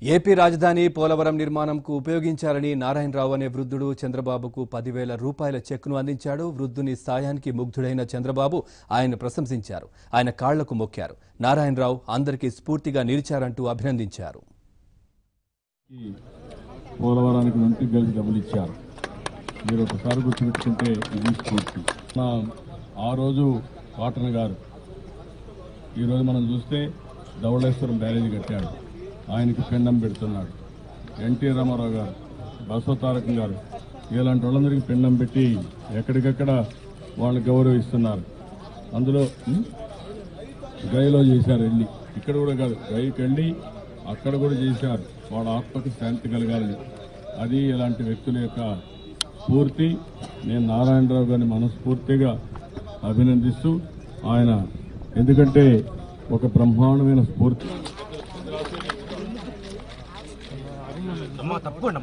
AP రాజధాని పోలవరం నిర్మాణంకు ఉపయోగించాలని నారాయణరావు అనే వృద్ధుడు చంద్రబాబుకు 10,000 రూపాయల చెక్ను అందించాడు. వృద్ధుని సాయానికి ముగ్ధుడైన చంద్రబాబు ఆయన ప్రశంసించారు. ఆయన కాళ్లకు మొక్కారు. నారాయణరావు అందరికీ స్ఫూర్తిగా నిలిచారంటూ అభినందించారు. పోలవరానికి మంత్రి గెలిచి డబ్బులు ఇచ్చారు. మీరు ఒకసారి గుర్తుపెట్టుకుంటే ఇది స్ఫూర్తి. ఆ రోజు కాటన్ గారు ఈరోజు మనం చూస్తే ధవళేశ్వరం బ్యారేజీ కట్టాడు, ఆయనకి పిండం పెడుతున్నాడు. ఎన్టీ రామారావు గారు, బసవతారకం గారు ఇలాంటి వాళ్ళందరికీ పిండం పెట్టి ఎక్కడికక్కడ వాళ్ళని గౌరవిస్తున్నారు. అందులో గైలో చేశారు, వెళ్ళి ఇక్కడ కూడా కాదు గైకి వెళ్ళి అక్కడ కూడా చేశారు. వాళ్ళ ఆత్మకు శాంతి కలగాలని. అది ఇలాంటి వ్యక్తుల యొక్క స్ఫూర్తి. నేను నారాయణరావు గారిని మనస్ఫూర్తిగా అభినందిస్తూ ఆయన ఎందుకంటే ఒక బ్రహ్మాండమైన స్ఫూర్తి. తప్పకుండా